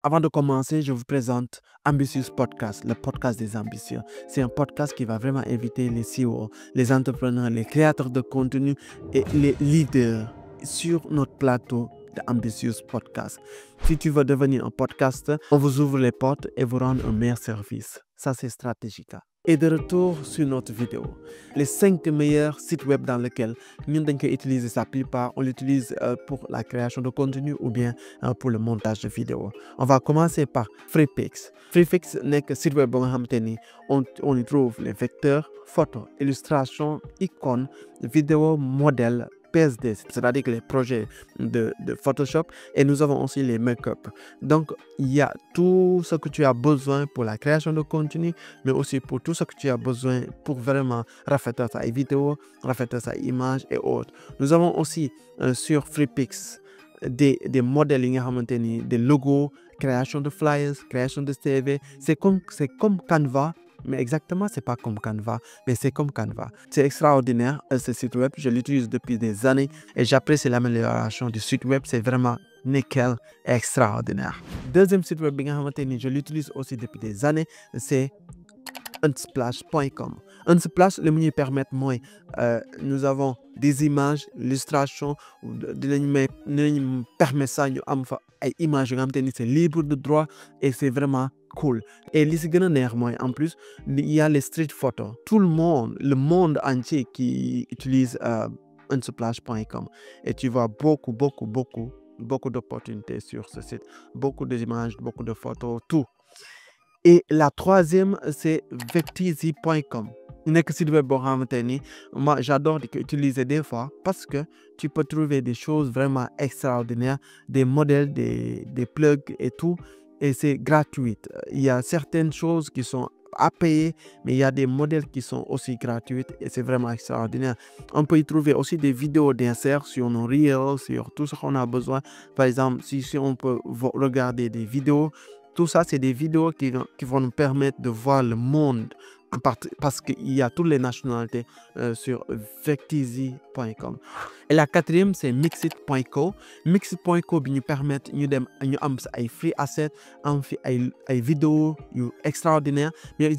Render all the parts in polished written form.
Avant de commencer, je vous présente Ambitious Podcast, le podcast des ambitieux. C'est un podcast qui va vraiment inviter les CEO, les entrepreneurs, les créateurs de contenu et les leaders sur notre plateau de Ambitious Podcast. Si tu veux devenir un podcaster, on vous ouvre les portes et vous rend un meilleur service. Ça, c'est stratégique. Et de retour sur notre vidéo, les 5 meilleurs sites web dans lesquels nous devons utiliser sa plupart, on l'utilise pour la création de contenu ou bien pour le montage de vidéos. On va commencer par FreePix. FreePix n'est que site web on y trouve les vecteurs, photos, illustrations, icônes, vidéos, modèles, PSD, c'est-à-dire les projets de Photoshop, et nous avons aussi les make-up. Donc, il y a tout ce que tu as besoin pour la création de contenu, mais aussi pour tout ce que tu as besoin pour vraiment rafraîchir ta vidéo, rafraîchir ta image et autres. Nous avons aussi sur FreePix des modèles, des logos, création de flyers, création de CV. C'est comme Canva. Mais exactement, c'est pas comme Canva, mais c'est comme Canva. C'est extraordinaire, ce site web. Je l'utilise depuis des années et j'apprécie l'amélioration du site web. C'est vraiment nickel, extraordinaire. Deuxième site web, je l'utilise aussi depuis des années, c'est unsplash.com. Unsplash, le mieux permet moi, nous avons des images, illustrations, nous permet ça, nous avons des images, c'est libre de droit et c'est vraiment cool. Et en plus, il y a les street photos. Tout le monde entier qui utilise unsplash.com. Et tu vois beaucoup d'opportunités sur ce site. Beaucoup d'images, beaucoup de photos, tout. Et la troisième, c'est vectizi.com. Moi, j'adore utiliser des fois parce que tu peux trouver des choses vraiment extraordinaires, des modèles, des plugs et tout. Et c'est gratuit. Il y a certaines choses qui sont à payer, mais il y a des modèles qui sont aussi gratuits et c'est vraiment extraordinaire. On peut y trouver aussi des vidéos d'insert sur nos reels, sur tout ce qu'on a besoin. Par exemple, si on peut regarder des vidéos, tout ça, c'est des vidéos qui vont nous permettre de voir le monde parce qu'il y a toutes les nationalités sur vectizi.com. Et la quatrième, c'est mixit.co. Mixit.co nous permet de faire des free assets, des vidéos extraordinaires. Mais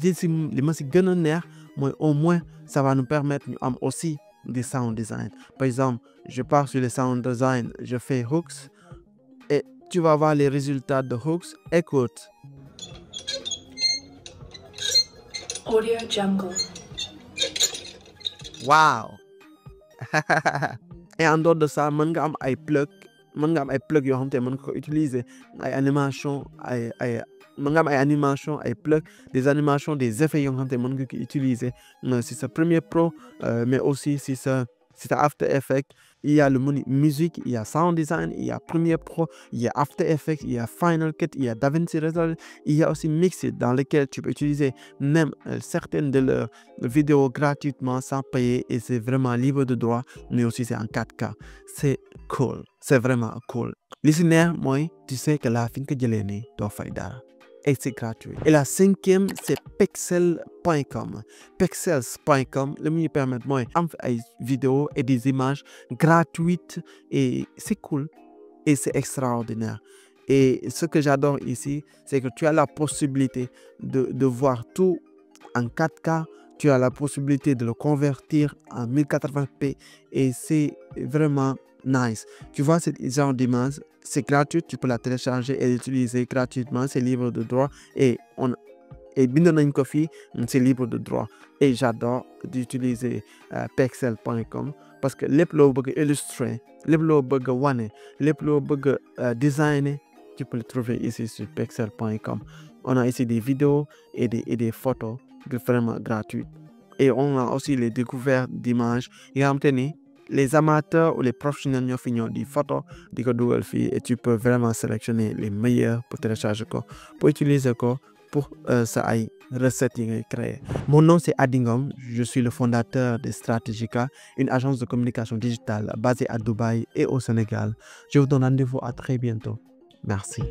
au moins, ça va nous permettre de faire aussi des sound design. Par exemple, je pars sur le sound design, je fais hooks et tu vas voir les résultats de hooks. Écoute. Audio Jungle. Wow. Et en dehors de ça, je peux des plugs. Je peux utiliser des animations, des plugs, des animations, des effets que tu utiliser. Si c'est Premiere Pro, mais aussi si c'est After Effects. Il y a le musique, il y a Sound Design, il y a Premiere Pro, il y a After Effects, il y a Final Cut, il y a DaVinci Resolve, il y a aussi Mixit dans lequel tu peux utiliser même certaines de leurs vidéos gratuitement sans payer et c'est vraiment libre de droit, mais aussi c'est en 4K. C'est cool, c'est vraiment cool. Listener, moi, tu sais que la fin que je l'ai né, tu fais d'ara. Et c'est gratuit. Et la cinquième, c'est pexels.com. Pexels.com, le mieux permet de faire des vidéos et des images gratuites et c'est cool et c'est extraordinaire. Et ce que j'adore ici, c'est que tu as la possibilité de voir tout en 4K. Tu as la possibilité de le convertir en 1080p et c'est vraiment nice. Tu vois ce genre d'image, c'est gratuit, tu peux la télécharger et l'utiliser gratuitement, c'est libre de droit et Bindonin Coffee, c'est libre de droit. Et j'adore d'utiliser pexel.com parce que les plots bug illustrer, les plots bug one, les plots bug designer, tu peux le trouver ici sur pexel.com. On a ici des vidéos et des photos vraiment gratuites. Et on a aussi les découvertes d'images. Les amateurs ou les professionnels qui ont fini des photos de Google et tu peux vraiment sélectionner les meilleurs pour télécharger pour utiliser pour ça aille recette créée. Mon nom c'est Adingom, je suis le fondateur de Strategica, une agence de communication digitale basée à Dubaï et au Sénégal. Je vous donne rendez-vous à très bientôt. Merci.